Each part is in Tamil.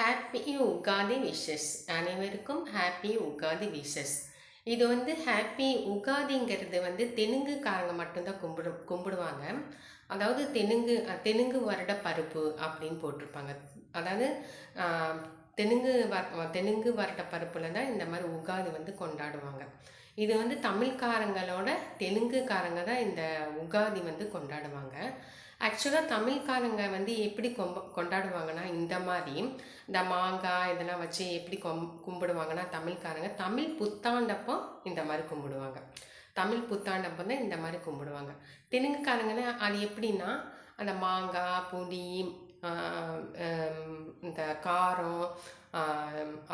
Happy Ugadi wishes. அனைவருக்கும் ஹாப்பி உகாதி விஷஸ். இது ஹாப்பி உகாதிங்கிறது தெலுங்குக்காரங்க மட்டும்தான் கும்பிடுவாங்க. அதாவது தெலுங்கு வருட பருப்பு அப்படின்னு போட்டிருப்பாங்க. அதாவது தெலுங்கு வருட பருப்பில் தான் இந்த மாதிரி உகாதி கொண்டாடுவாங்க. இது தமிழ்காரங்களோட தெலுங்குக்காரங்க தான் இந்த உகாதி கொண்டாடுவாங்க. ஆக்சுவலாக தமிழ்காரங்க எப்படி கொண்டாடுவாங்கன்னா இந்த மாதிரி இந்த மாங்காய் இதெல்லாம் வச்சு எப்படி கும்பிடுவாங்கன்னா தமிழ்காரங்க தமிழ் புத்தாண்டப்போ இந்த மாதிரி கும்பிடுவாங்க. தமிழ் புத்தாண்டப்போ தான் இந்த மாதிரி கும்பிடுவாங்க. தெலுங்குக்காரங்கன்னா அது எப்படின்னா அந்த மாங்காய் புளி இந்த காரம்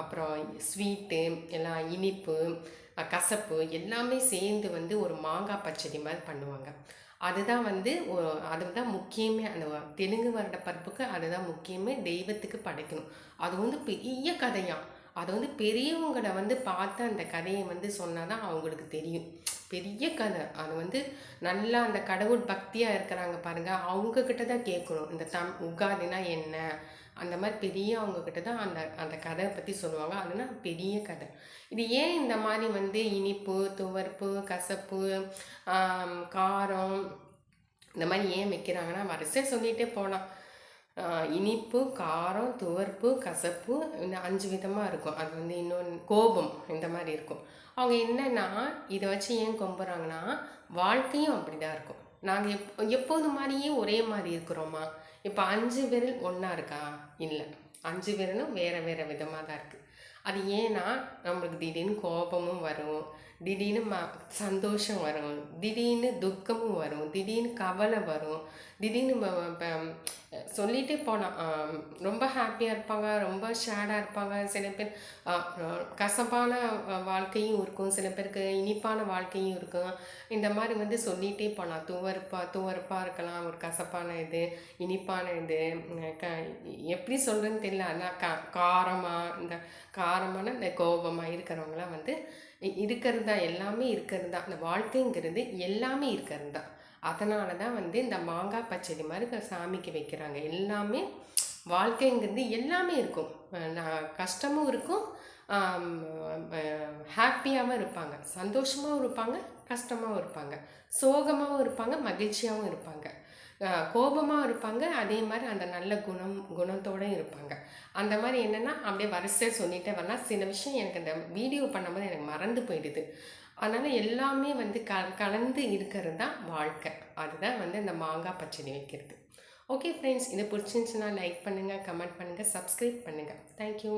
அப்புறம் ஸ்வீட்டு எல்லாம் இனிப்பு கசப்பு எல்லாமே சேர்ந்து ஒரு மாங்காய் பச்சடி மாதிரி பண்ணுவாங்க. அதுதான் அதுதான் முக்கியமே. அந்த தெலுங்கு வருட பருப்புக்கு அதுதான் முக்கியமே. தெய்வத்துக்கு படைக்கணும். அது பெரிய கதையாம். அது பெரியவங்களை பார்த்து அந்த கதையை சொன்னால் தான் அவங்களுக்கு தெரியும். பெரிய கதை. அது நல்லா அந்த கடவுள் பக்தியாக இருக்கிறாங்க பாருங்கள், அவங்கக்கிட்ட தான் கேட்கணும். இந்த உகாதினா என்ன அந்த மாதிரி பெரிய அவங்கக்கிட்ட தான் அந்த கதையை பற்றி சொல்லுவாங்க. அதுனா பெரிய கதை. இது ஏன் இந்த மாதிரி இனிப்பு துவர்ப்பு கசப்பு காரம் இந்த மாதிரி ஏன் வைக்கிறாங்கன்னா வரிசையாக சொல்லிகிட்டே போகலாம். இனிப்பு காரம் துவர்ப்பு கசப்பு இந்த 5 விதமாக இருக்கும். அது இன்னொன்று கோபம் இந்த மாதிரி இருக்கும். அவங்க என்னன்னா இதை வச்சு ஏன் கும்பிட்றாங்கன்னா வாழ்க்கையும் அப்படி தான் இருக்கும். நாங்கள் எப்போது மாதிரியே ஒரே மாதிரி இருக்கிறோமா? இப்போ 5 விரல் ஒன்றா இருக்கா? இல்லை, 5 விரலும் வேறு வேறு விதமாக தான் இருக்குது. அது ஏன்னா நம்மளுக்கு திடீர்னு கோபமும் வரும், திடீர்னு சந்தோஷம் வரும், திடீர்னு துக்கமும் வரும், திடீர்னு கவலை வரும், திடீர்னு சொல்லிகிட்டே போனால் ரொம்ப ஹாப்பியாக இருப்பாங்க, ரொம்ப ஷேடாக இருப்பாங்க. சில பேர் கசப்பான வாழ்க்கையும் இருக்கும், சில பேருக்கு இனிப்பான வாழ்க்கையும் இருக்கும். இந்த மாதிரி சொல்லிகிட்டே போகலாம். துவர்ப்பாக இருக்கலாம், ஒரு கசப்பான இது இனிப்பான இது எப்படி சொல்கிறதுன்னு தெரியல. ஆனால் காரமாக இந்த காரமான இந்த கோபமாக இருக்கிறவங்களாம் இருக்கிறது தான். எல்லாமே இருக்கிறது தான். இந்த வாழ்க்கைங்கிறது எல்லாமே இருக்கிறது தான். அதனால தான் இந்த மாங்காய் பச்சடி மாதிரி சாமிக்கு வைக்கிறாங்க. எல்லாமே வாழ்க்கைங்கிறது எல்லாமே இருக்கும். கஷ்டமும் இருக்கும், ஹாப்பியாகவும் இருப்பாங்க, சந்தோஷமாகவும் இருப்பாங்க, கஷ்டமாகவும் இருப்பாங்க, சோகமாகவும் இருப்பாங்க, மகிழ்ச்சியாகவும் இருப்பாங்க, கோபமாக இருப்பாங்க, அதே மாதிரி அந்த நல்ல குணத்தோடு இருப்பாங்க. அந்த மாதிரி என்னென்னா அப்படியே வரிசையாக சொல்லிகிட்டே வரலாம். சில விஷயம் எனக்கு அந்த வீடியோ பண்ணும்போது எனக்கு மறந்து போயிடுது. அதனால் எல்லாமே கலந்து இருக்கிறது தான் வாழ்க்கை. அதுதான் இந்த மாங்காய் பச்சடி வைக்கிறது. ஓகே ஃப்ரெண்ட்ஸ், இது பிடிச்சிருந்துச்சுன்னா லைக் பண்ணுங்கள், கமெண்ட் பண்ணுங்கள், சப்ஸ்கிரைப் பண்ணுங்கள். தேங்க்யூ.